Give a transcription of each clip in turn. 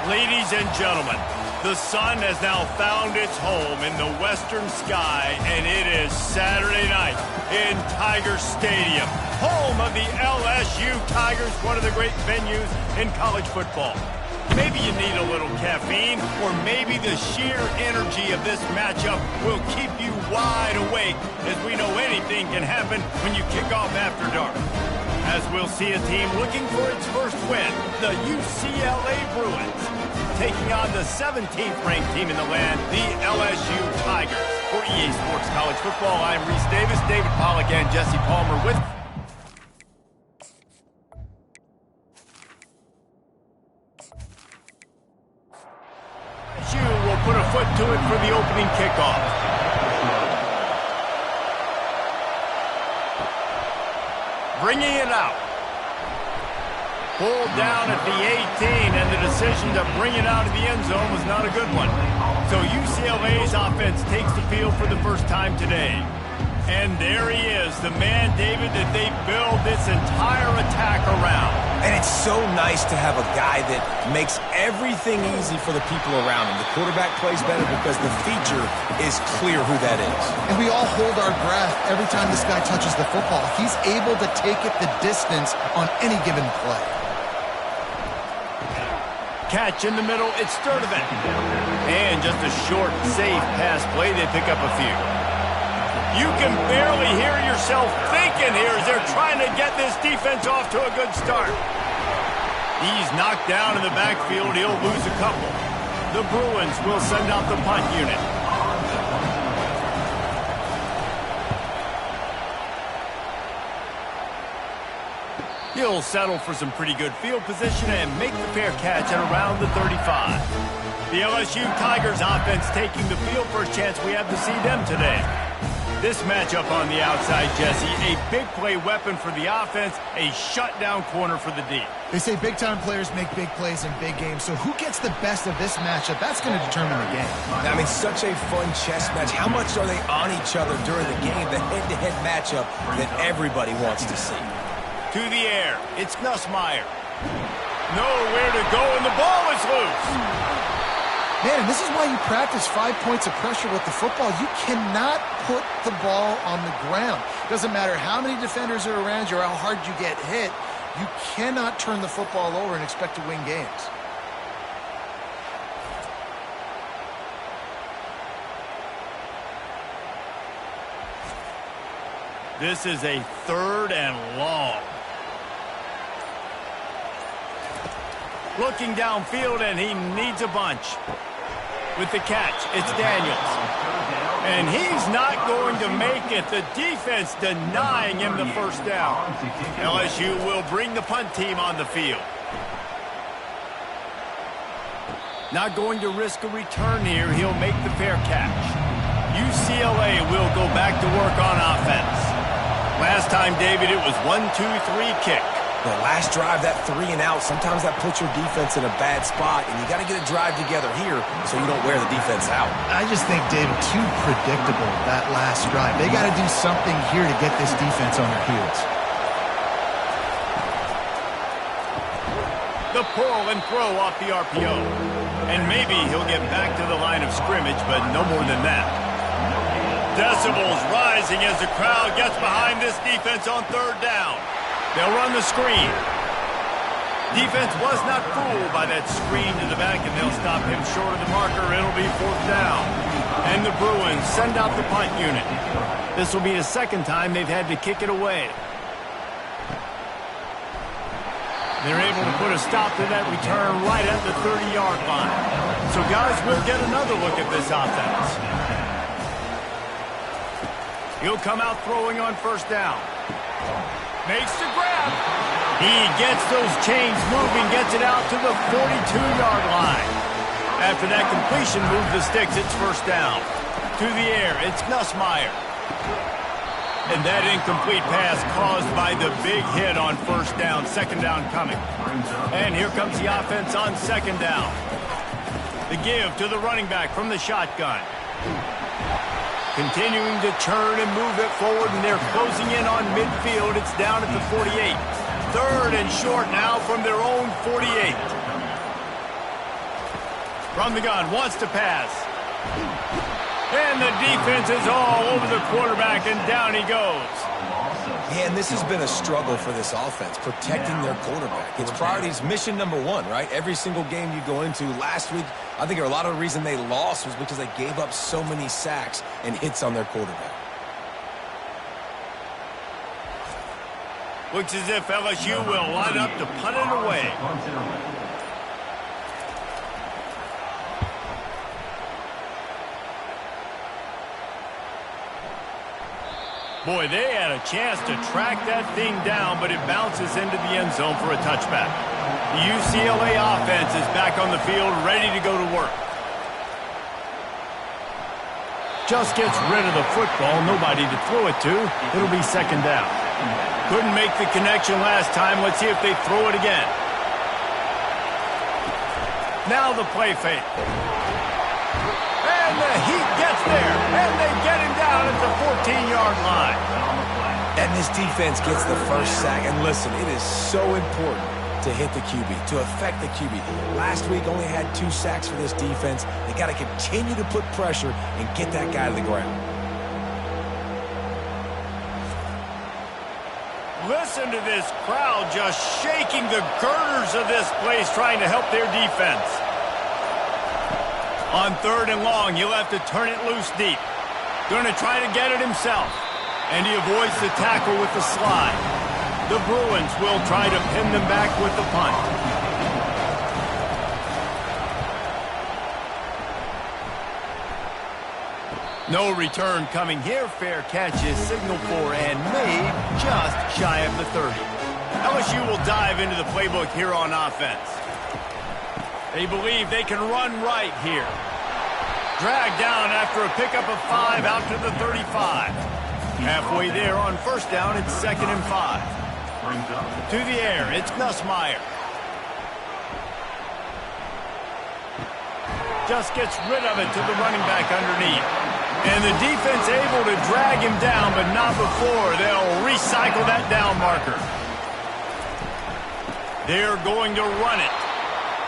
Ladies and gentlemen, the sun has now found its home in the western sky, and it is Saturday night in Tiger Stadium, home of the LSU Tigers, one of the great venues in college football. Maybe you need a little caffeine, or maybe the sheer energy of this matchup will keep you wide awake, as we know anything can happen when you kick off after dark. As we'll see a team looking for its first win, the UCLA Bruins, taking on the 17th ranked team in the land, the LSU Tigers. For EA Sports College Football, I'm Reese Davis, David Pollack, and Jesse Palmer with LSU will put a foot to it for the opening kickoff. Bringing it out. Pulled down at the 18, and the decision to bring it out of the end zone was not a good one. So UCLA's offense takes the field for the first time today. And there he is, the man, David, that they build this entire attack around. And it's so nice to have a guy that makes everything easy for the people around him. The quarterback plays better because the feature is clear who that is. And we all hold our breath every time this guy touches the football. He's able to take it the distance on any given play. Catch in the middle, it's Sturdivant. And just a short, safe pass play, they pick up a few. You can barely hear yourself thinking here as they're trying to get this defense off to a good start. He's knocked down in the backfield. He'll lose a couple. The Bruins will send out the punt unit. He'll settle for some pretty good field position and make the fair catch at around the 35. The LSU Tigers offense taking the field. First chance we have to see them today. This matchup on the outside, Jesse, a big play weapon for the offense, a shutdown corner for the D. They say big-time players make big plays in big games, so who gets the best of this matchup? That's going to determine the game. I mean, such a fun chess match. How much are they on each other during the game, the head-to-head matchup that everybody wants to see? To the air, it's Nussmeier. Nowhere to go, and the ball is loose. Man, this is why you practice 5 points of pressure with the football. You cannot put the ball on the ground. Doesn't matter how many defenders are around you or how hard you get hit. You cannot turn the football over and expect to win games. This is a 3rd and long. Looking downfield, and he needs a bunch. With the catch, it's Daniels. And he's not going to make it. The defense denying him the first down. LSU will bring the punt team on the field. Not going to risk a return here. He'll make the fair catch. UCLA will go back to work on offense. Last time, David, it was 1-2-3 kick. The last drive, that 3 and out, sometimes that puts your defense in a bad spot, and you got to get a drive together here so you don't wear the defense out. I just think, David, too predictable, that last drive. They got to do something here to get this defense on their heels. The pull and throw off the RPO. And maybe he'll get back to the line of scrimmage, but no more than that. Decibels rising as the crowd gets behind this defense on 3rd down. They'll run the screen. Defense was not fooled by that screen to the back, and they'll stop him short of the marker. It'll be 4th down. And the Bruins send out the punt unit. This will be the 2nd time they've had to kick it away. They're able to put a stop to that return right at the 30-yard line. So, guys, we'll get another look at this offense. He'll come out throwing on 1st down. Makes the grab. He gets those chains moving, gets it out to the 42-yard line. After that completion, move the sticks, it's 1st down. To the air, it's Nussmeier. And that incomplete pass caused by the big hit on 1st down, 2nd down coming. And here comes the offense on 2nd down. The give to the running back from the shotgun. Continuing to churn and move it forward, and they're closing in on midfield. It's down at the 48. 3rd and short now from their own 48. From the gun, wants to pass. And the defense is all over the quarterback, and down he goes. And this has been a struggle for this offense, protecting their quarterback. It's priorities, mission number one, right? Every single game you go into. Last week, I think a lot of the reason they lost was because they gave up so many sacks and hits on their quarterback. Looks as if LSU will line up to punt it away. Boy, they had a chance to track that thing down, but it bounces into the end zone for a touchback. The UCLA offense is back on the field, ready to go to work. Just gets rid of the football, nobody to throw it to. It'll be second down. Couldn't make the connection last time. Let's see if they throw it again. Now the play fake. And the heat gets there, and they get him down at the 14-yard line. And this defense gets the first sack. And listen, it is so important to hit the QB, to affect the QB. Last week only had 2 sacks for this defense. They got to continue to put pressure and get that guy to the ground. Listen to this crowd just shaking the girders of this place, trying to help their defense. On 3rd and long, he'll have to turn it loose deep. Going to try to get it himself. And he avoids the tackle with the slide. The Bruins will try to pin them back with the punt. No return coming here. Fair catch is signaled for and made just shy of the 30. LSU will dive into the playbook here on offense. They believe they can run right here. Dragged down after a pickup of 5 out to the 35. Halfway there on 1st down, it's 2nd and 5. To the air, it's Nussmeier. Just gets rid of it to the running back underneath. And the defense able to drag him down, but not before they'll recycle that down marker. They're going to run it.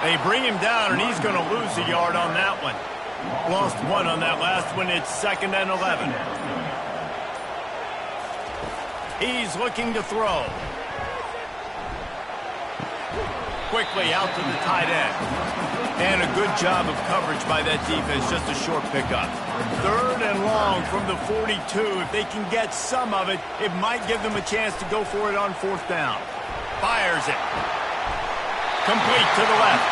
They bring him down, and he's going to lose a yard on that one. Lost 1 on that last one. It's 2nd and 11. He's looking to throw. Quickly out to the tight end. And a good job of coverage by that defense. Just a short pickup. 3rd and long from the 42. If they can get some of it, it might give them a chance to go for it on 4th down. Fires it. Complete to the left.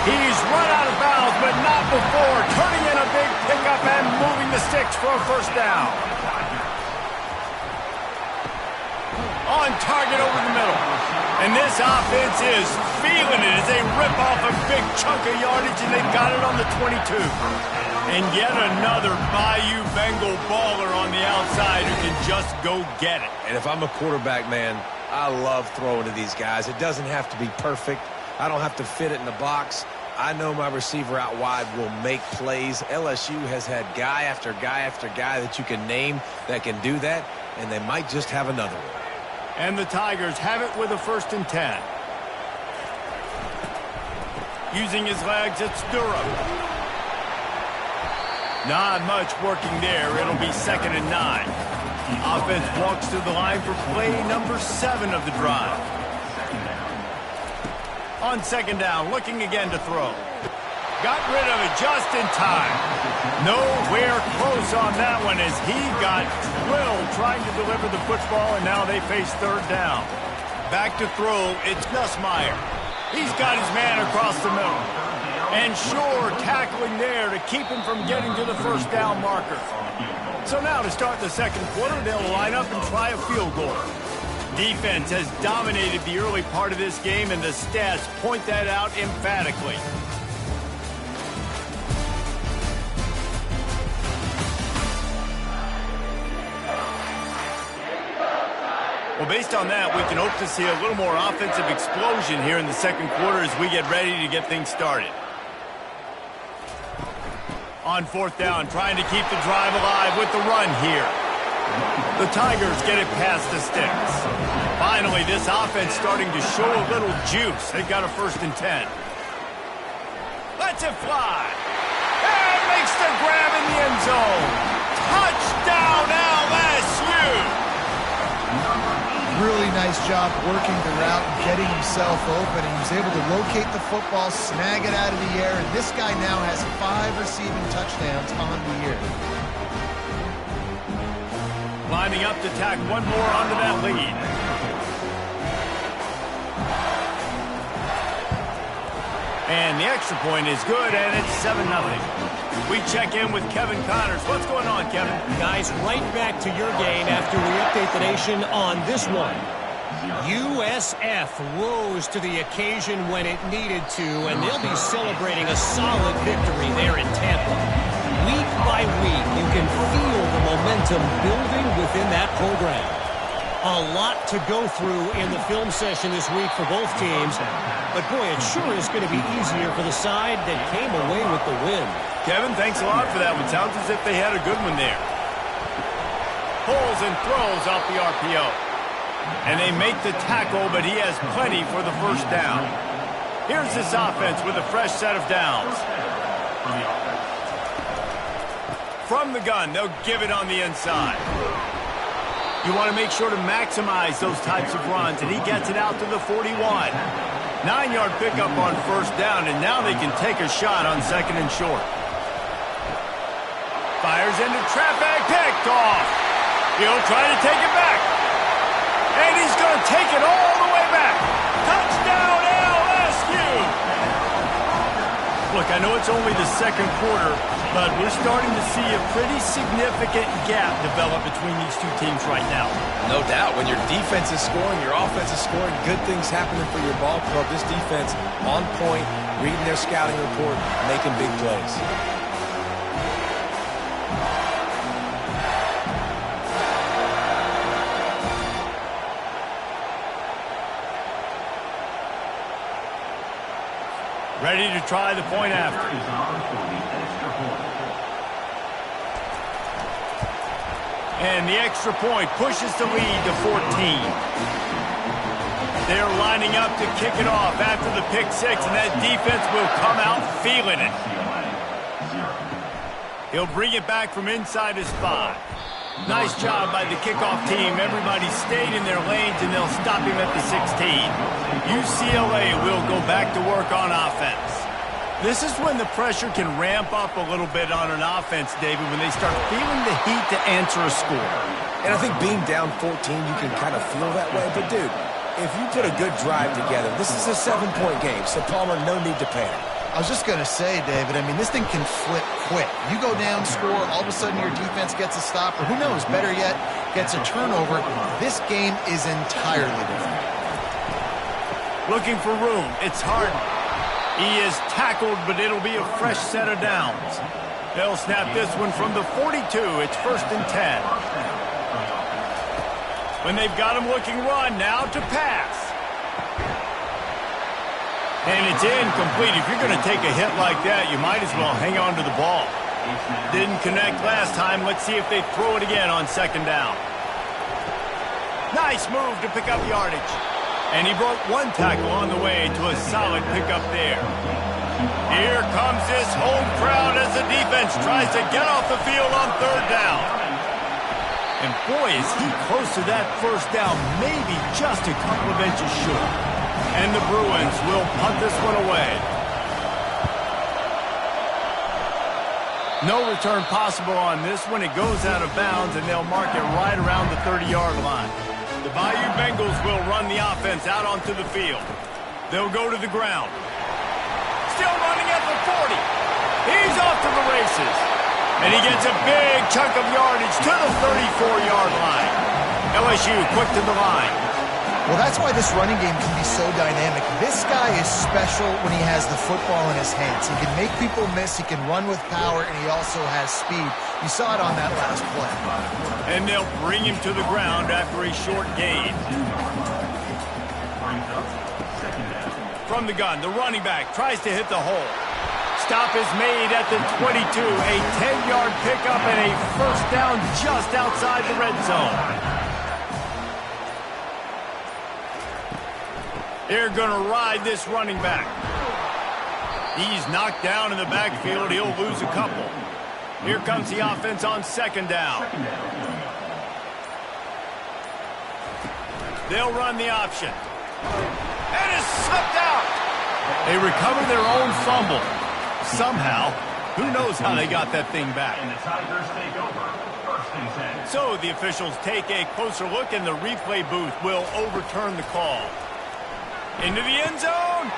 He's run out of bounds, but not before turning in a big pickup and moving the sticks for a 1st down. On target over the middle. And this offense is feeling it as they rip off a big chunk of yardage, and they've got it on the 22. And yet another Bayou Bengal baller on the outside who can just go get it. And if I'm a quarterback, man, I love throwing to these guys. It doesn't have to be perfect. I don't have to fit it in the box. I know my receiver out wide will make plays. LSU has had guy after guy after guy that you can name that can do that, and they might just have another one. And the Tigers have it with a 1st and 10. Using his legs, it's Durham. Not much working there. It'll be 2nd and 9. Offense walks to the line for play number 7 of the drive. On 2nd down, looking again to throw. Got rid of it just in time. Nowhere close on that one as he got drilled trying to deliver the football, and now they face 3rd down. Back to throw, it's Nussmeier. He's got his man across the middle. And sure, tackling there to keep him from getting to the 1st down marker. So now to start the 2nd quarter, they'll line up and try a field goal. Defense has dominated the early part of this game, and the stats point that out emphatically. Well, based on that, we can hope to see a little more offensive explosion here in the 2nd quarter as we get ready to get things started. On 4th down, trying to keep the drive alive with the run here. The Tigers get it past the sticks. Finally, this offense starting to show a little juice. They've got a 1st and 10. Let's lets it fly. And makes the grab in the end zone. Touchdown, LSU! Really nice job working the route and getting himself open. And he was able to locate the football, snag it out of the air, and this guy now has 5 receiving touchdowns on the year. Lining up to tack one more onto that lead. And the extra point is good, and it's 7-0. We check in with Kevin Connors. What's going on, Kevin? Guys, right back to your game after we update the nation on this one. USF rose to the occasion when it needed to, and they'll be celebrating a solid victory there in Tampa. Week by week, you can feel the momentum building within that program. A lot to go through in the film session this week for both teams, but boy, it sure is going to be easier for the side that came away with the win. Kevin, thanks a lot for that one. Sounds as if they had a good one there. Pulls and throws off the RPO. And they make the tackle, but he has plenty for the first down. Here's this offense with a fresh set of downs. From the gun, they'll give it on the inside. You want to make sure to maximize those types of runs, and he gets it out to the 41. 9-yard pickup on first down, and now they can take a shot on second and short. Fires into traffic, picked off. He'll try to take it back. And he's going to take it all the way back. Touchdown, LSU! Look, I know it's only the second quarter, but we're starting to see a pretty significant gap develop between these two teams right now. No doubt. When your defense is scoring, your offense is scoring, good things happening for your ball club. This defense on point, reading their scouting report, making big plays. Ready to try the point after. And the extra point pushes the lead to 14. They're lining up to kick it off after the pick six, and that defense will come out feeling it. He'll bring it back from inside his 5. Nice job by the kickoff team. Everybody stayed in their lanes, and they'll stop him at the 16. UCLA will go back to work on offense. This is when the pressure can ramp up a little bit on an offense, David, when they start feeling the heat to answer a score. And I think being down 14, you can kind of feel that way. But, dude, if you put a good drive together, this is a 7-point game, so Palmer, no need to panic. I was just going to say, David, I mean, this thing can flip quick. You go down, score, all of a sudden your defense gets a stop, or who knows, better yet, gets a turnover. This game is entirely different. Looking for room. It's Harden. He is tackled, but it'll be a fresh set of downs. They'll snap this one from the 42. It's 1st and 10. When they've got him looking run, now to pass. And it's incomplete. If you're going to take a hit like that, you might as well hang on to the ball. Didn't connect last time. Let's see if they throw it again on second down. Nice move to pick up yardage. And he broke one tackle on the way to a solid pickup there. Here comes this home crowd as the defense tries to get off the field on third down. And boy, is he close to that first down, maybe just a couple of inches short. And the Bruins will punt this one away. No return possible on this one. It goes out of bounds, and they'll mark it right around the 30-yard line. The Bayou Bengals will run the offense out onto the field. They'll go to the ground. Still running at the 40. He's off to the races. And he gets a big chunk of yardage to the 34-yard line. LSU quick to the line. Well, that's why this running game can be so dynamic. This guy is special when he has the football in his hands. He can make people miss, he can run with power, and he also has speed. You saw it on that last play. And they'll bring him to the ground after a short gain. From the gun, the running back tries to hit the hole. Stop is made at the 22. A 10-yard pickup and a first down just outside the red zone. They're going to ride this running back. He's knocked down in the backfield. He'll lose a couple. Here comes the offense on second down. They'll run the option. And it's slipped out. They recover their own fumble. Somehow, who knows how they got that thing back. And the Tigers take over. First and 10. So the officials take a closer look, and the replay booth will overturn the call. Into the end zone.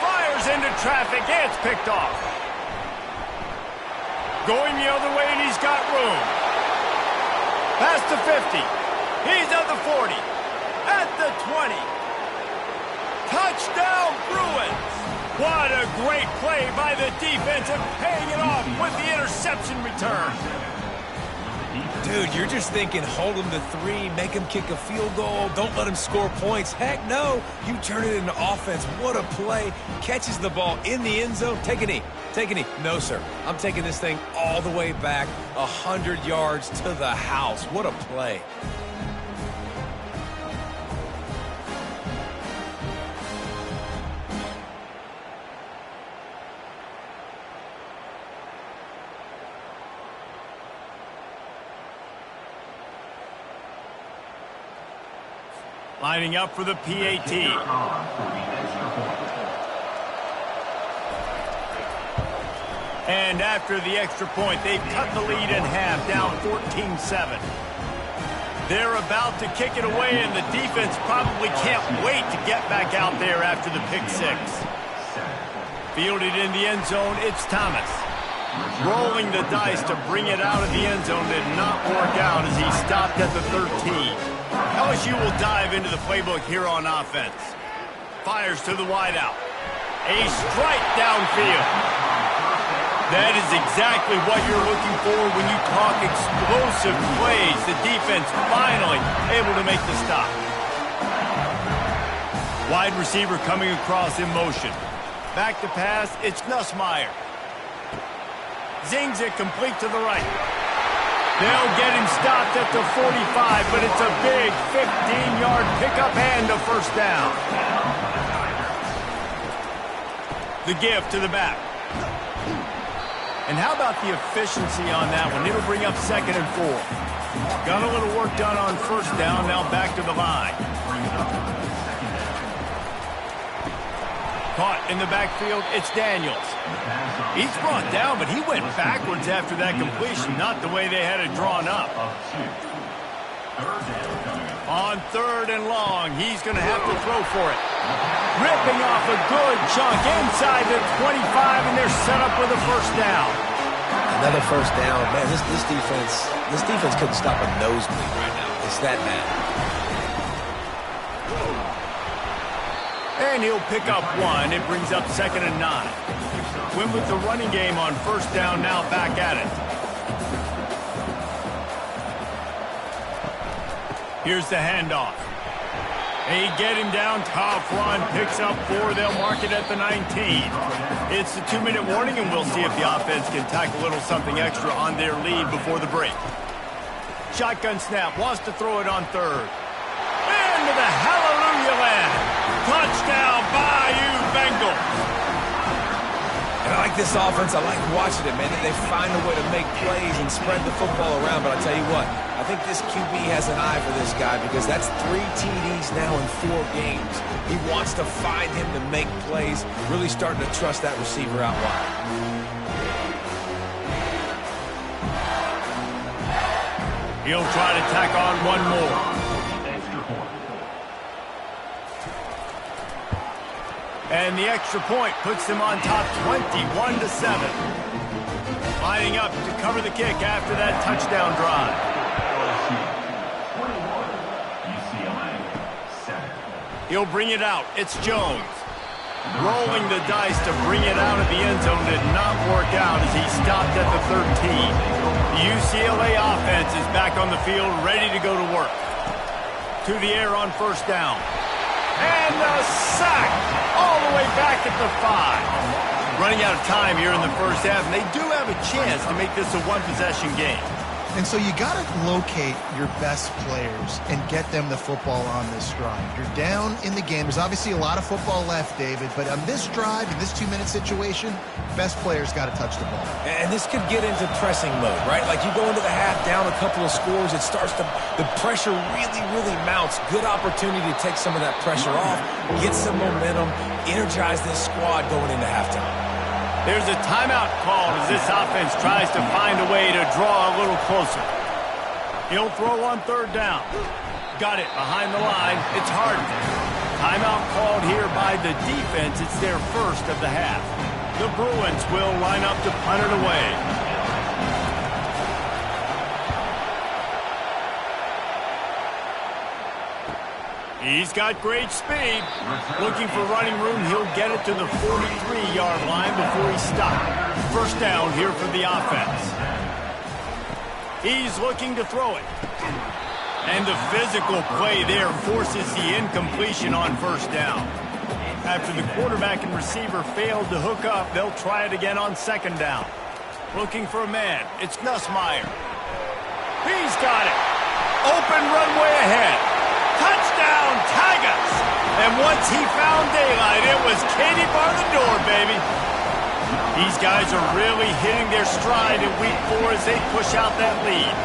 Fires into traffic. It's picked off. Going the other way, and he's got room. Past the 50. He's at the 40. At the 20. Touchdown, Bruins. What a great play by the defense and paying it off with the interception return. Dude, you're just thinking, hold him to 3, make him kick a field goal, don't let him score points. Heck no, you turn it into offense. What a play. Catches the ball in the end zone. Take a knee. Take a knee. No, sir. I'm taking this thing all the way back 100 yards to the house. What a play. Lining up for the PAT. And after the extra point, they've cut the lead in half, down 14-7. They're about to kick it away, and the defense probably can't wait to get back out there after the pick six. Fielded in the end zone, it's Thomas. Rolling the dice to bring it out of the end zone did not work out as he stopped at the 13. LSU will dive into the playbook here on offense. Fires to the wideout. A strike downfield. That is exactly what you're looking for when you talk explosive plays. The defense finally able to make the stop. Wide receiver coming across in motion. Back to pass, it's Nussmeier. Zings it complete to the right. They'll get him stopped at the 45, but it's a big 15-yard pickup and a first down. The give to the back. And how about the efficiency on that one? It'll bring up 2nd and 4. Got a little work done on first down, now back to the line. Caught in the backfield, it's Daniels. He's brought down, but he went backwards after that completion, not the way they had it drawn up. On 3rd and long, he's going to have to throw for it. Ripping off a good chunk inside the 25, and they're set up with a first down. Another first down. Man, this defense couldn't stop a nosebleed right now. It's that bad. And he'll pick up 1. It brings up 2nd and 9. Win with the running game on first down, now back at it. Here's the handoff. They get him down, top run, picks up 4. They'll mark it at the 19. It's the 2-minute warning, and we'll see if the offense can tack a little something extra on their lead before the break. Shotgun snap, wants to throw it on 3rd. Into the hallelujah land. Touchdown, Bayou Bengals. And I like this offense. I like watching it, man. They find a way to make plays and spread the football around. But I tell you what, I think this QB has an eye for this guy because that's 3 TDs now in 4 games. He wants to find him to make plays, really starting to trust that receiver out wide. He'll try to tack on one more. And the extra point puts them on top 21-7. Lining up to cover the kick after that touchdown drive. UCLA, 7. He'll bring it out. It's Jones. Rolling the dice to bring it out of the end zone did not work out as he stopped at the 13. The UCLA offense is back on the field, ready to go to work. To the air on first down. And a sack all the way back at the 5. Running out of time here in the first half, and they do have a chance to make this a one-possession game. And so you got to locate your best players and get them the football on this drive. You're down in the game. There's obviously a lot of football left, David, but on this drive, in this 2-minute situation, best players got to touch the ball. And this could get into pressing mode, right? Like you go into the half down a couple of scores, it starts to, the pressure really mounts. Good opportunity to take some of that pressure off, get some momentum, energize this squad going into halftime. There's a timeout called as this offense tries to find a way to draw a little closer. He'll throw on 3rd down. Got it behind the line. It's Harden. Timeout called here by the defense. It's their first of the half. The Bruins will line up to punt it away. He's got great speed. Looking for running room, he'll get it to the 43-yard line before he stopped. First down here for the offense. He's looking to throw it. And the physical play there forces the incompletion on first down. After the quarterback and receiver failed to hook up, they'll try it again on 2nd down. Looking for a man. It's Nussmeier. He's got it. Open runway ahead. Touchdown, Tigers! And once he found daylight, it was Katie bar the door, baby. These guys are really hitting their stride in week 4 as they push out that lead.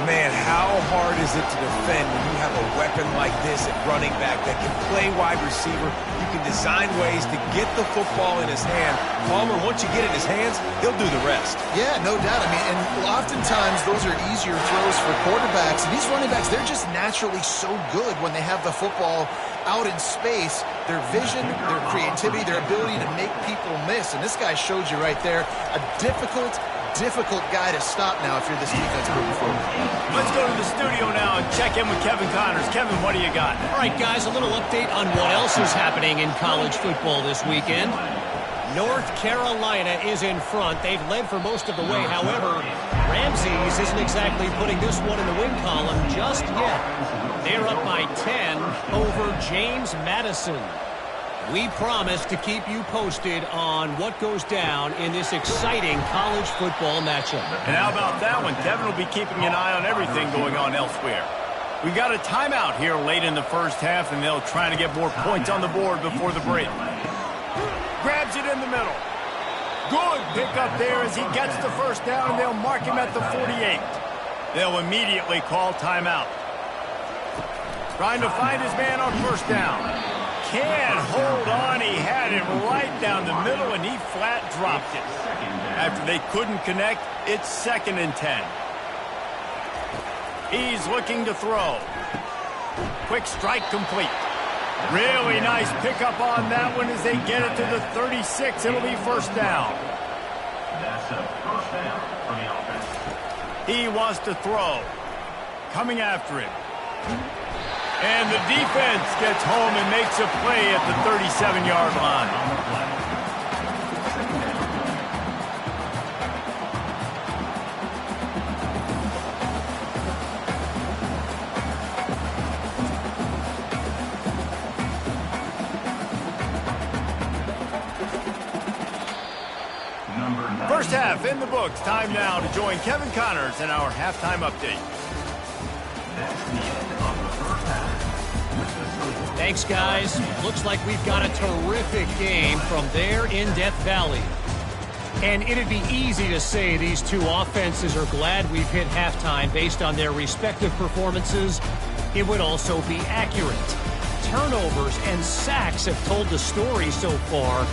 Man, how hard is it to defend when you have a weapon like this at running back that can play wide receiver? You can design ways to get the football in his hand. Palmer, once you get it in his hands, he'll do the rest. Yeah, no doubt. I mean, and oftentimes those are easier throws for quarterbacks. And these running backs, they're just naturally so good when they have the football out in space. Their vision, their creativity, their ability to make people miss. And this guy showed you right there a difficult guy to stop now if you're this defense moving forward. Let's go to the studio now and check in with Kevin Connors. Kevin, what do you got? All right, guys, a little update on what else is happening in college football this weekend. North Carolina is in front. They've led for most of the way. However, Ramses isn't exactly putting this one in the win column just yet. They're up by 10 over James Madison. We promise to keep you posted on what goes down in this exciting college football matchup. And how about that one? Kevin will be keeping an eye on everything going on elsewhere. We got a timeout here late in the first half, and they'll try to get more points on the board before the break. Grabs it in the middle. Good pickup there as he gets the first down, and they'll mark him at the 48. They'll immediately call timeout. Trying to find his man on first down. Can't hold on. He had it right down the middle, and he flat dropped it. After they couldn't connect, it's 2nd and 10. He's looking to throw. Quick strike complete. Really nice pickup on that one as they get it to the 36. It'll be first down. That's a first down for the offense. He wants to throw. Coming after him. And the defense gets home and makes a play at the 37-yard line. First half in the books. Time now to join Kevin Connors in our halftime update. Thanks, guys. Looks like we've got a terrific game from there in Death Valley. And it'd be easy to say these two offenses are glad we've hit halftime based on their respective performances. It would also be accurate. Turnovers and sacks have told the story so far.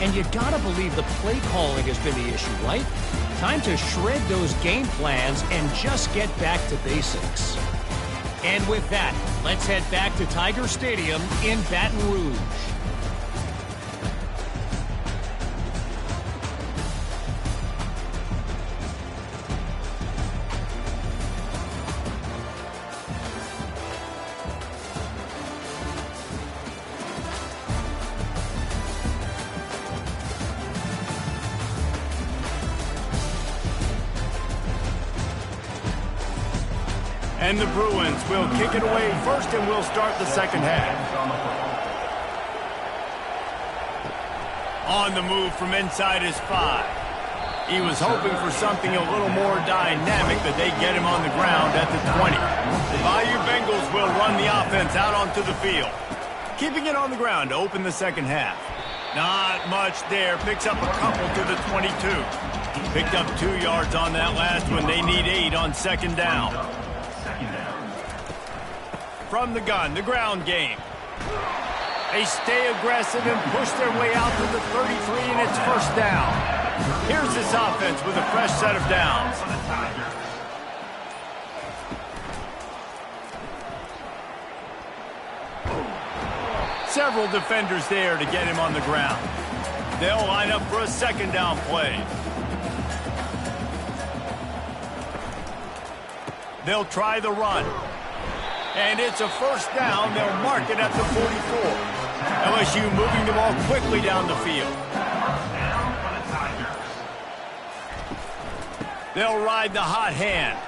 And you gotta believe the play calling has been the issue, right? Time to shred those game plans and just get back to basics. And with that, let's head back to Tiger Stadium in Baton Rouge. And the Bruins will kick it away first, and we'll start the second half. On the move from inside is 5. He was hoping for something a little more dynamic, but they get him on the ground at the 20. The Bayou Bengals will run the offense out onto the field, keeping it on the ground to open the second half. Not much there. Picks up a couple to the 22. Picked up 2 yards on that last one. They need 8 on second down. From the gun, the ground game. They stay aggressive and push their way out to the 33, and it's first down. Here's this offense with a fresh set of downs. Several defenders there to get him on the ground. They'll line up for a second down play. They'll try the run. And it's a first down. They'll mark it at the 44. LSU moving the ball quickly down the field. They'll ride the hot hand.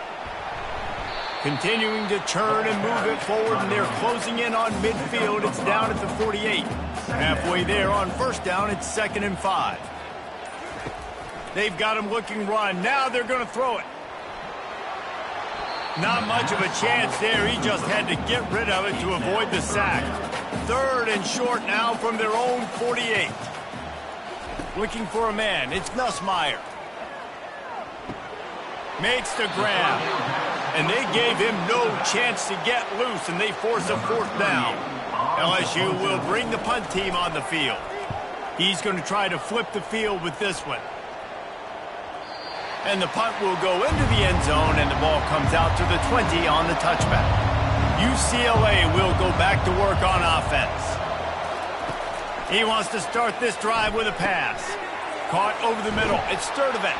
Continuing to turn and move it forward, and they're closing in on midfield. It's down at the 48. Halfway there on first down, it's 2nd and 5. They've got him looking run. Now they're going to throw it. Not much of a chance there. He just had to get rid of it to avoid the sack. 3rd and short now from their own 48. Looking for a man. It's Nussmeier. Makes the grab. And they gave him no chance to get loose, and they force a 4th down. LSU will bring the punt team on the field. He's going to try to flip the field with this one. And the punt will go into the end zone, and the ball comes out to the 20 on the touchback. UCLA will go back to work on offense. He wants to start this drive with a pass. Caught over the middle. It's Sturdivant.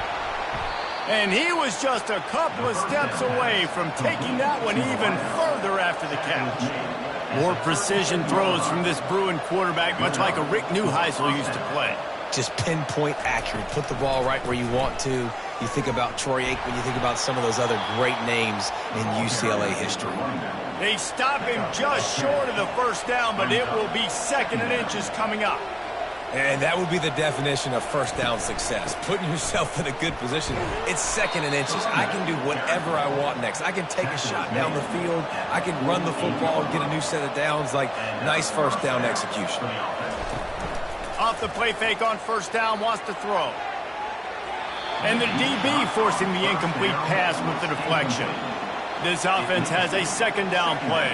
And he was just a couple of steps away from taking that one even further after the catch. More precision throws from this Bruin quarterback, much like a Rick Neuheisel used to play. Just pinpoint accurate. Put the ball right where you want to. You think about Troy Aikman, you think about some of those other great names in UCLA history. They stop him just short of the first down, but it will be 2nd and inches coming up. And that would be the definition of first down success. Putting yourself in a good position. It's 2nd and inches. I can do whatever I want next. I can take a shot down the field. I can run the football and get a new set of downs. Like, nice first down execution. Off the play fake on first down, wants to throw. And the DB forcing the incomplete pass with the deflection. This offense has a 2nd down play.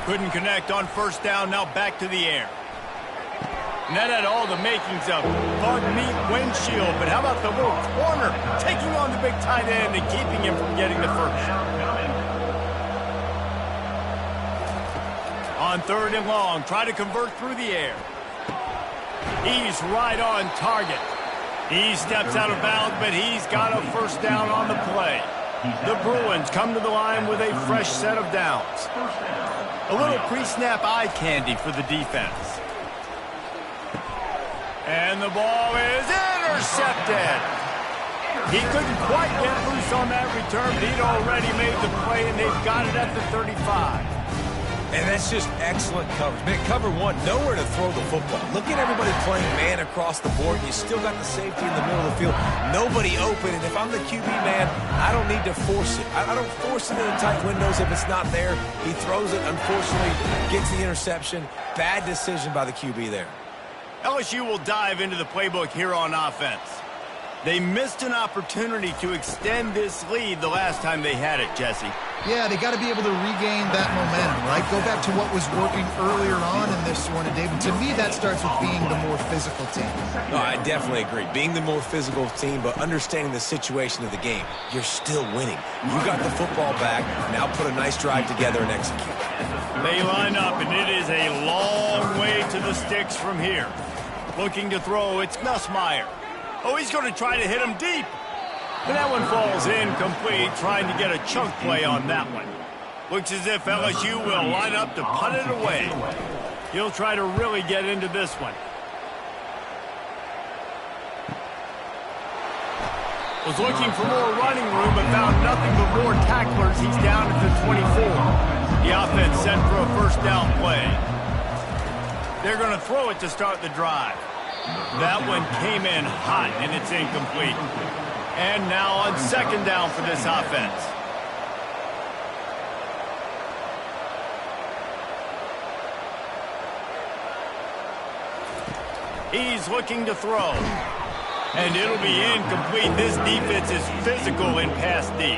Couldn't connect on first down, now back to the air. And that had all the makings of bug meat windshield, but how about the little corner taking on the big tight end and keeping him from getting the first? On 3rd and long, try to convert through the air. He's right on target. He steps out of bounds, but he's got a first down on the play. The Bruins come to the line with a fresh set of downs. A little pre-snap eye candy for the defense. And the ball is intercepted. He couldn't quite get loose on that return, but he'd already made the play, and they've got it at the 35. And that's just excellent coverage. Man, cover one, nowhere to throw the football. Look at everybody playing man across the board. You still got the safety in the middle of the field. Nobody open, and if I'm the QB man, I don't need to force it. I don't force it into tight windows if it's not there. He throws it, unfortunately, gets the interception. Bad decision by the QB there. LSU will dive into the playbook here on offense. They missed an opportunity to extend this lead the last time they had it, Jesse. Yeah, they got to be able to regain that momentum, right? Go back to what was working earlier on in this one. And, David, to me, that starts with being the more physical team. No, I definitely agree. Being the more physical team, but understanding the situation of the game. You're still winning. You got the football back. Now put a nice drive together and execute. They line up, and it is a long way to the sticks from here. Looking to throw, it's Nussmeier. Oh, he's going to try to hit him deep. But that one falls incomplete, trying to get a chunk play on that one. Looks as if LSU will line up to punt it away. He'll try to really get into this one. Was looking for more running room, but found nothing but more tacklers. He's down at the 24. The offense sent for a first down play. They're going to throw it to start the drive. That one came in hot, and it's incomplete. And now on second down for this offense. He's looking to throw. And it'll be incomplete. This defense is physical in pass D.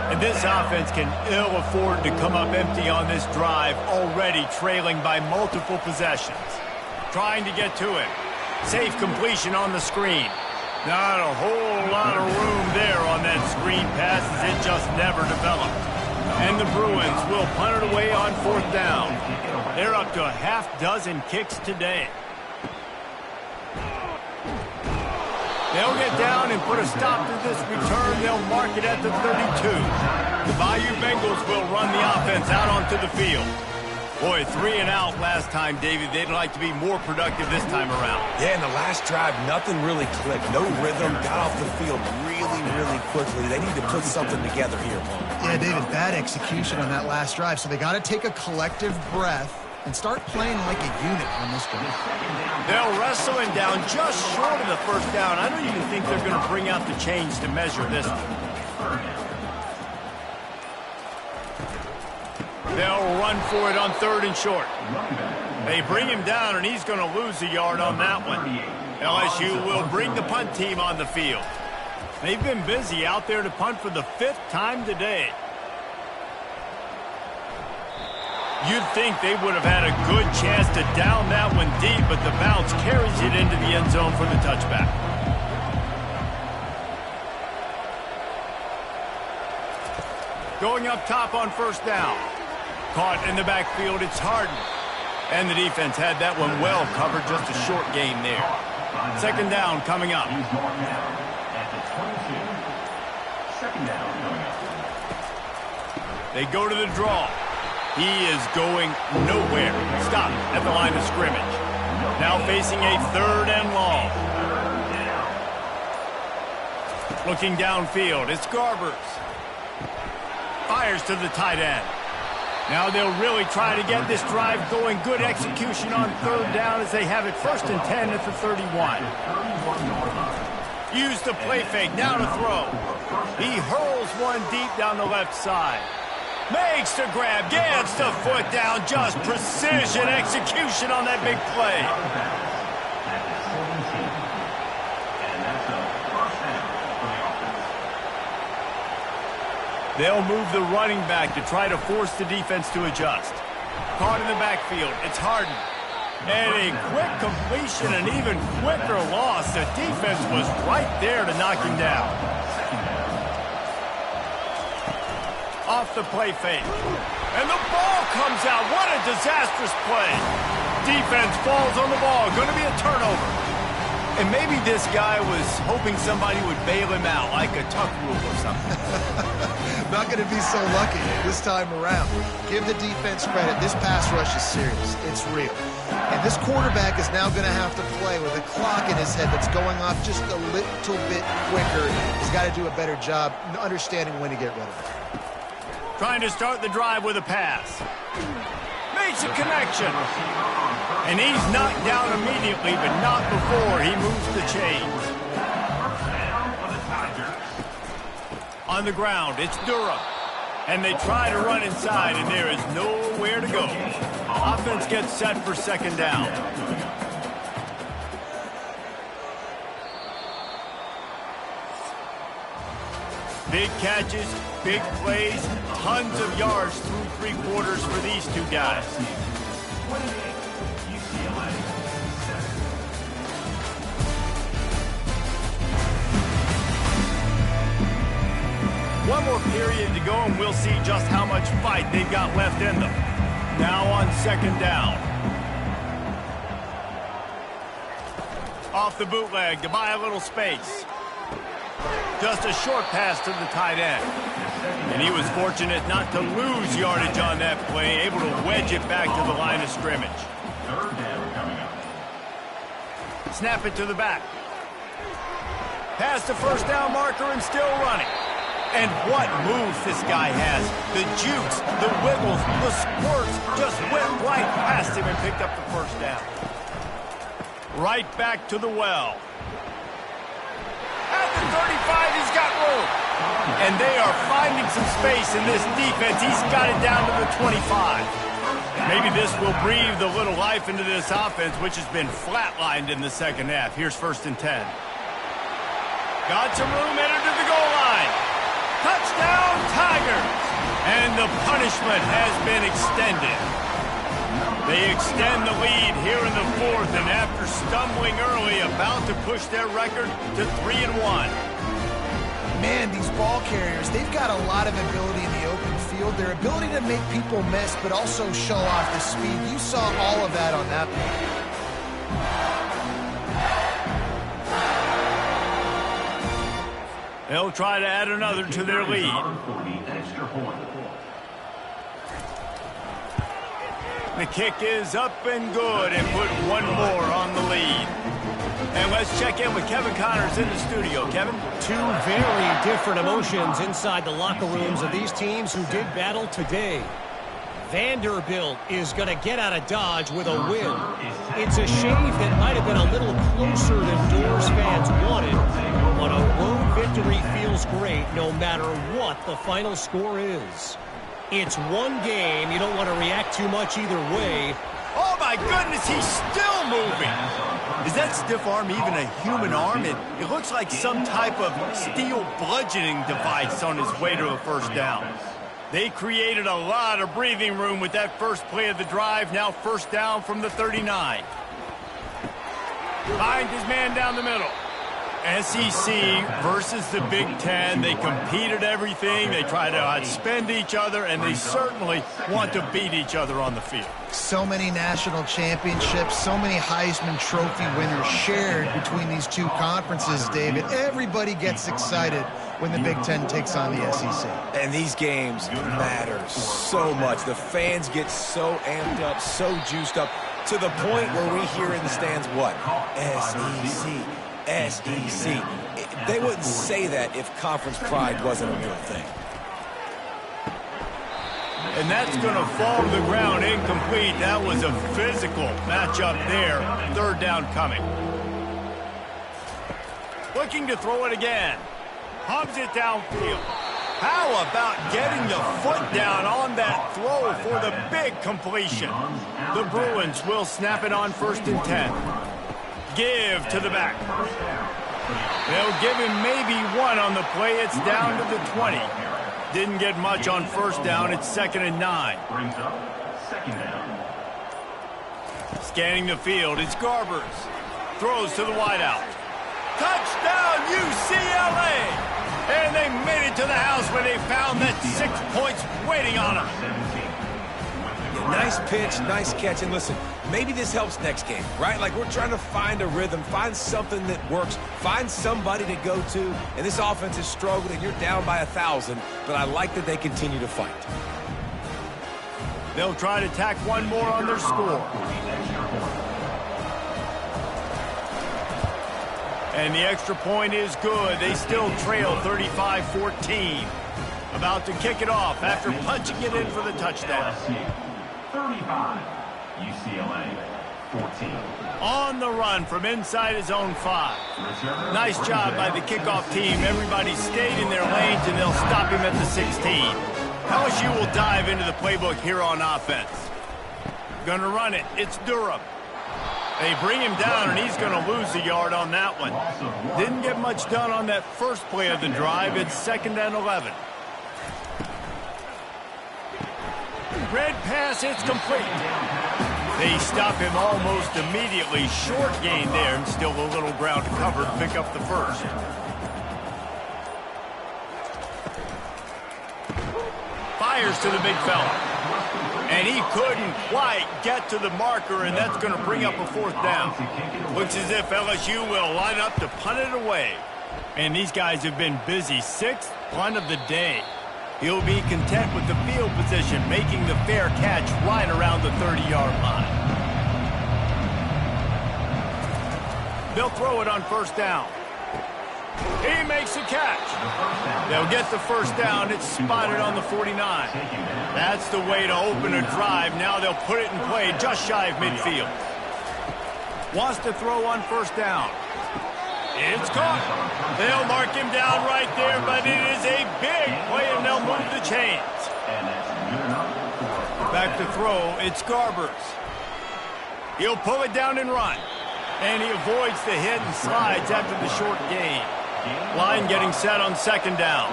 And this offense can ill afford to come up empty on this drive, already trailing by multiple possessions. Trying to get to it. Safe completion on the screen. Not a whole lot of room there on that screen pass as it just never developed. And the Bruins will punt it away on fourth down. They're up to a half dozen kicks today. They'll get down and put a stop to this return. They'll mark it at the 32. The Bayou Bengals will run the offense out onto the field. Boy, 3 and out last time, David. They'd like to be more productive this time around. Yeah, in the last drive, nothing really clicked. No rhythm, got off the field really quickly. They need to put something together here, Paul. Yeah, David, bad execution on that last drive. So they got to take a collective breath and start playing like a unit on this drive. They'll wrestle him down just short of the first down. I don't even think they're going to bring out the chains to measure this one. They'll run for it on third and short. They bring him down, and he's going to lose a yard on that one. LSU will bring the punt team on the field. They've been busy out there to punt for the 5th time today. You'd think they would have had a good chance to down that one deep, but the bounce carries it into the end zone for the touchback. Going up top on first down. Caught in the backfield, it's Harden. And the defense had that one well covered, just a short gain there. Second down coming up. They go to the draw. He is going nowhere. Stop at the line of scrimmage. Now facing a third and long. Looking downfield, it's Garbers. Fires to the tight end. Now they'll really try to get this drive going. Good execution on third down as they have it 1st and 10 at the 31. Use the play fake, now to throw. He hurls one deep down the left side. Makes the grab, gets the foot down, just precision execution on that big play. They'll move the running back to try to force the defense to adjust. Caught in the backfield, it's Harden. And a quick completion, an even quicker loss. The defense was right there to knock him down. Off the play fake. And the ball comes out. What a disastrous play. Defense falls on the ball. Going to be a turnover. And maybe this guy was hoping somebody would bail him out, like a tuck rule or something. Not going to be so lucky this time around. Give the defense credit. This pass rush is serious. It's real. And this quarterback is now going to have to play with a clock in his head that's going off just a little bit quicker. He's got to do a better job understanding when to get rid of it. Trying to start the drive with a pass. Makes a connection. And he's knocked down immediately, but not before he moves the chains. On the ground, it's Durham. And they try to run inside, and there is nowhere to go. Offense gets set for second down. Big catches, big plays, tons of yards through 3 quarters for these two guys. UCLA. One more period to go, and we'll see just how much fight they've got left in them. Now on second down. Off the bootleg to buy a little space. Just a short pass to the tight end. And he was fortunate not to lose yardage on that play, able to wedge it back to the line of scrimmage. Third down coming up. Snap it to the back. Past the first down marker and still running. And what moves this guy has. The jukes, the wiggles, the squirts just went right past him and picked up the first down. Right back to the well. At the 35, he's got room. And they are finding some space in this defense. He's got it down to the 25. Maybe this will breathe a little life into this offense, which has been flatlined in the second half. Here's 1st and 10. Got some room, entered to the goal line. Touchdown, Tigers! And the punishment has been extended. They extend the lead here in the 4th, and after stumbling early, about to push their record to 3-1. Man, these ball carriers, they've got a lot of ability in the open field. Their ability to make people miss, but also show off the speed. You saw all of that on that play. They'll try to add another to their lead. The kick is up and good, and put one more on the lead. And let's check in with Kevin Connors in the studio. Kevin? Two very different emotions inside the locker rooms of these teams who did battle today. Vanderbilt is going to get out of Dodge with a win. It's a shave that might have been a little closer than Doors fans wanted, but a road victory feels great no matter what the final score is. It's one game. You don't want to react too much either way. Oh, my goodness, he's still moving. Is that stiff arm even a human arm? It looks like some type of steel bludgeoning device on his way to a 1st down. They created a lot of breathing room with that first play of the drive. Now 1st down from the 39. Finds his man down the middle. SEC versus the Big Ten. They competed everything. They try to outspend each other, and they certainly want to beat each other on the field. So many national championships, so many Heisman Trophy winners shared between these two conferences, David. Everybody gets excited when the Big Ten takes on the SEC. And these games matter so much. The fans get so amped up, so juiced up, to the point where we hear in the stands what? SEC. SEC. They wouldn't say that if conference pride wasn't a real thing. And that's going to fall to the ground incomplete. That was a physical matchup there. 3rd down coming. Looking to throw it again. Pumps it downfield. How about getting the foot down on that throw for the big completion? The Bruins will snap it on 1st and 10. Give to the back. They'll give him maybe one on the play. It's down to the 20. Didn't get much on 1st down. It's 2nd and 9. Scanning the field. It's Garbers. Throws to the wideout. Touchdown, UCLA! And they made it to the house where they found that 6 points waiting on them. Nice pitch, nice catch, and listen, maybe this helps next game, right? Like, we're trying to find a rhythm, find something that works, find somebody to go to, and this offense is struggling, and you're down by 1,000, but I like that they continue to fight. They'll try to tack one more on their score. And the extra point is good. They still trail 35-14. About to kick it off after punching it in for the touchdown. 35, UCLA, 14. On the run from inside his own 5. Nice job by the kickoff team. Everybody stayed in their lanes, and they'll stop him at the 16. LSU will dive into the playbook here on offense. Gonna run it. It's Durham. They bring him down, and he's going to lose a yard on that one. Didn't get much done on that first play of the drive. It's 2nd and 11. Red pass, it's complete. They stop him almost immediately. Short gain there, and still a little ground to cover to pick up the 1st. Fires to the big fella. And he couldn't quite get to the marker, and that's going to bring up a 4th down. Looks as if LSU will line up to punt it away. And these guys have been busy. 6th punt of the day. He'll be content with the field position, making the fair catch right around the 30-yard line. They'll throw it on 1st down. He makes a catch. They'll get the 1st down. It's spotted on the 49. That's the way to open a drive. Now they'll put it in play just shy of midfield. Wants to throw on first down. It's caught. They'll mark him down right there, but it is a big play, and they'll move the chains. Back to throw, it's Garbers. He'll pull it down and run. And he avoids the hit and slides after the short gain. Line getting set on second down.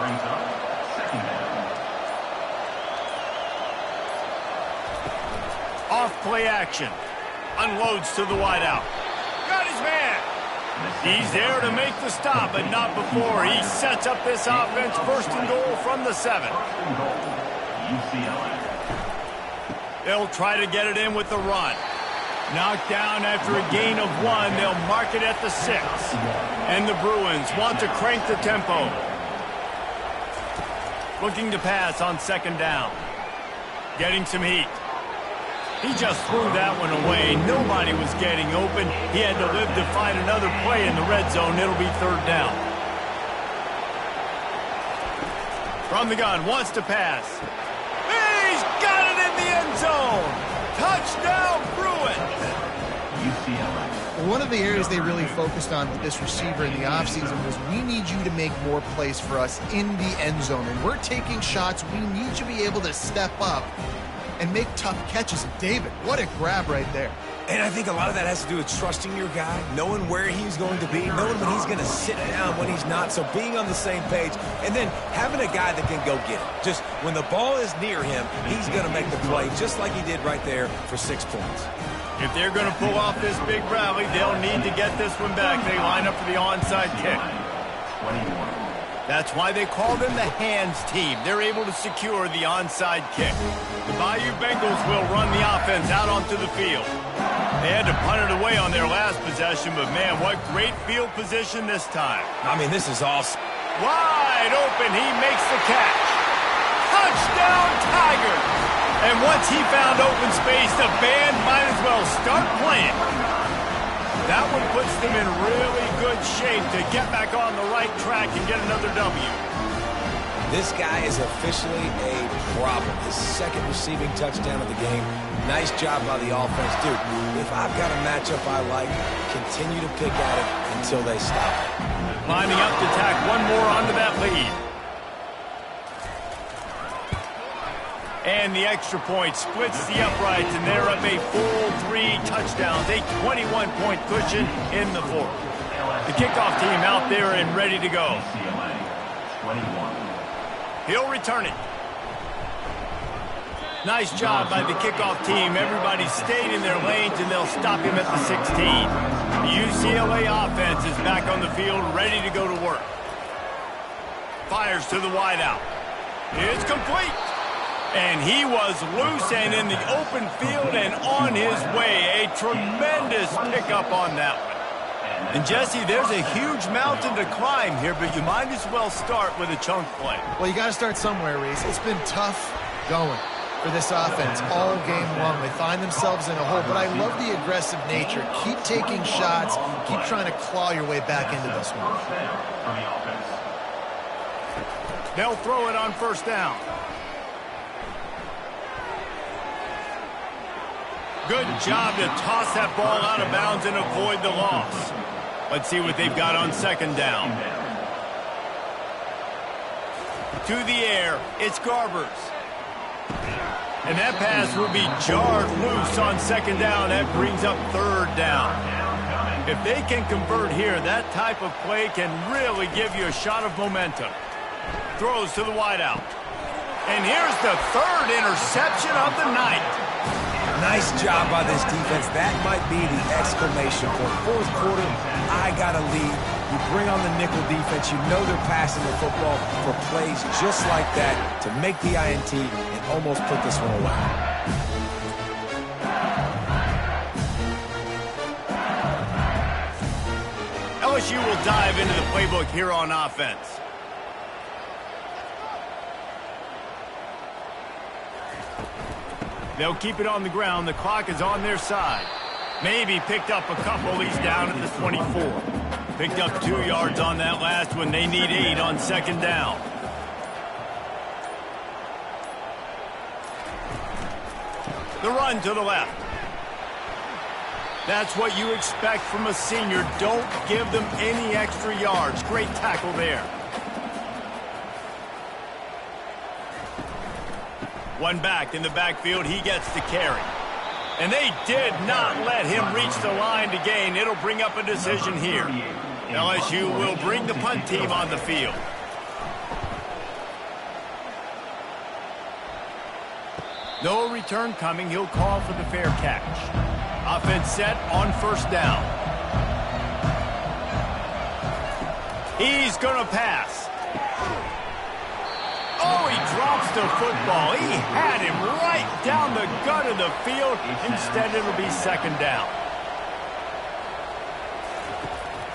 Off play action. Unloads to the wideout. Got his man. He's there to make the stop, but not before. He sets up this offense, first and goal from the 7. UCLA. They'll try to get it in with the run. Knocked down after a gain of 1. They'll mark it at the 6. And the Bruins want to crank the tempo. Looking to pass on second down. Getting some heat. He just threw that one away. Nobody was getting open. He had to live to find another play in the red zone. It'll be third down. From the gun, wants to pass. He's got it in the end zone. Touchdown, Bruins. UCLA. One of the areas they really focused on with this receiver in the offseason was we need you to make more plays for us in the end zone. And we're taking shots. We need you to be able to step up and make tough catches. And David, what a grab right there. And I think a lot of that has to do with trusting your guy, knowing where he's going to be, knowing when he's going to sit down, when he's not. So being on the same page, and then having a guy that can go get it. Just when the ball is near him, he's going to make the play, just like he did right there for 6 points. If they're going to pull off this big rally, they'll need to get this one back. They line up for the onside kick. 21. That's why they call them the hands team. They're able to secure the onside kick. The Bayou Bengals will run the offense out onto the field. They had to punt it away on their last possession, but man, what great field position this time. I mean, this is awesome. Wide open, he makes the catch. Touchdown, Tigers! And once he found open space, the band might as well start playing. That one puts them in really good shape to get back on the right track and get another W. This guy is officially a problem. His second receiving touchdown of the game. Nice job by the offense. Dude, if I've got a matchup I like, continue to pick at it until they stop it. Lining up to tack one more onto that lead. And the extra point splits the uprights, and they're up a full 3 touchdowns, a 21-point cushion in the fourth. The kickoff team out there and ready to go. UCLA. 21. He'll return it. Nice job by the kickoff team. Everybody stayed in their lanes, and they'll stop him at the 16. The UCLA offense is back on the field, ready to go to work. Fires to the wideout. It's complete. And he was loose and in the open field and on his way. A tremendous pickup on that one. And Jesse, there's a huge mountain to climb here, but you might as well start with a chunk play. Well, you got to start somewhere, Reese. It's been tough going for this offense all game long. They find themselves in a hole, but I love the aggressive nature. Keep taking shots. Keep trying to claw your way back into this one. First down from the offense. They'll throw it on first down. Good job to toss that ball out of bounds and avoid the loss. Let's see what they've got on second down. To the air, it's Garbers. And that pass will be jarred loose on second down. That brings up third down. If they can convert here, that type of play can really give you a shot of momentum. Throws to the wideout. And here's the third interception of the night. Nice job by this defense. That might be the exclamation point. Fourth quarter, I got a lead. You bring on the nickel defense. You know they're passing the football for plays just like that to make the INT and almost put this one away. LSU will dive into the playbook here on offense. They'll keep it on the ground. The clock is on their side. Maybe picked up a couple. He's down at the 24. Picked up 2 yards on that last one. They need 8 on second down. The run to the left. That's what you expect from a senior. Don't give them any extra yards. Great tackle there. One back in the backfield. He gets the carry. And they did not let him reach the line to gain. It'll bring up a decision here. LSU will bring the punt team on the field. No return coming. He'll call for the fair catch. Offense set on first down. He's going to pass. Oh, he drops the football. He had him right down the gut of the field. Instead, it'll be second down.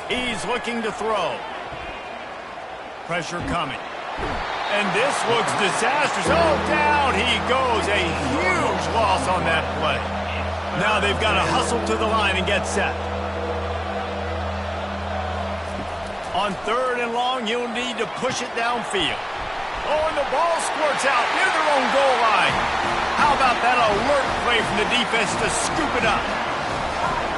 He's looking to throw. Pressure coming. And this looks disastrous. Oh, down he goes. A huge loss on that play. Now they've got to hustle to the line and get set. On third and long, you'll need to push it downfield. Oh, and the ball squirts out near their own goal line. How about that alert play from the defense to scoop it up?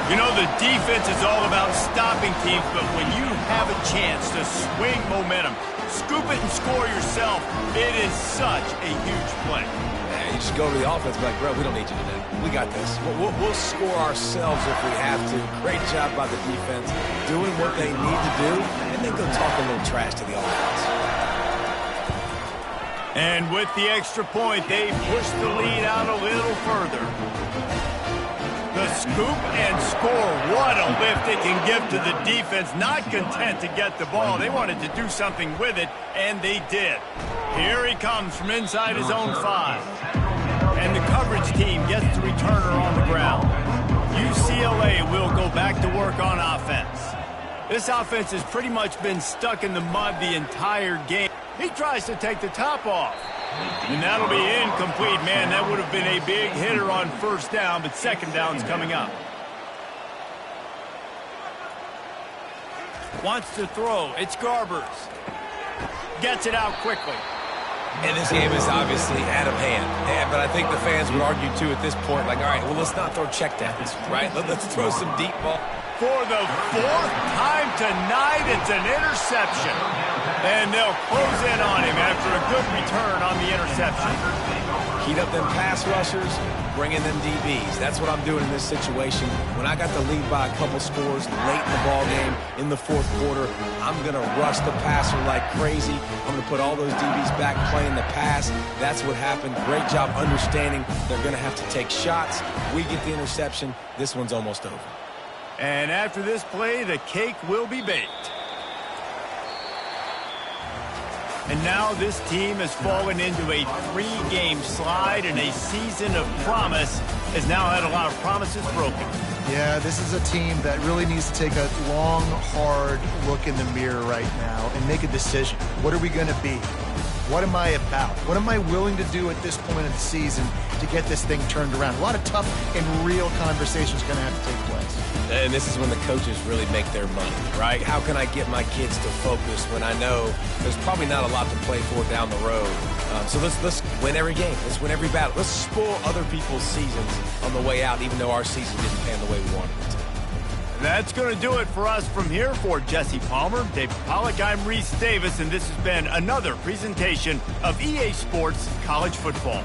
You know, the defense is all about stopping teams, but when you have a chance to swing momentum, scoop it and score yourself, it is such a huge play. Yeah, you just go to the offense and be like, bro, we don't need you to do that. We got this. We'll score ourselves if we have to. Great job by the defense doing what they need to do, and then go talk a little trash to the offense. And with the extra point, they push the lead out a little further. The scoop and score. What a lift it can give to the defense. Not content to get the ball. They wanted to do something with it, and they did. Here he comes from inside his own 5. And the coverage team gets the returner on the ground. UCLA will go back to work on offense. This offense has pretty much been stuck in the mud the entire game. He tries to take the top off. And that'll be incomplete, man. That would have been a big hitter on first down, but second down's coming up. Wants to throw. It's Garbers. Gets it out quickly. And this game is obviously out of hand. Yeah, but I think the fans would argue, too, at this point, like, all right, well, let's not throw checkdowns, right? Let's throw some deep ball. For the fourth time tonight, it's an interception. And they'll close in on him after a good return on the interception. Heat up them pass rushers, bring in them DBs. That's what I'm doing in this situation. When I got the lead by a couple scores late in the ball game in the fourth quarter, I'm going to rush the passer like crazy. I'm going to put all those DBs back playing the pass. That's what happened. Great job understanding they're going to have to take shots. We get the interception. This one's almost over. And after this play, the cake will be baked. And now this team has fallen into a 3-game slide, and a season of promise has now had a lot of promises broken. Yeah, this is a team that really needs to take a long, hard look in the mirror right now and make a decision. What are we going to be? What am I about? What am I willing to do at this point of the season to get this thing turned around? A lot of tough and real conversations are going to have to take place. And this is when the coaches really make their money, right? How can I get my kids to focus when I know there's probably not a lot to play for down the road? So let's win every game. Let's win every battle. Let's spoil other people's seasons on the way out, even though our season didn't pan the way we wanted it to. That's going to do it for us from here. For Jesse Palmer, David Pollack, I'm Reese Davis, and this has been another presentation of EA Sports College Football.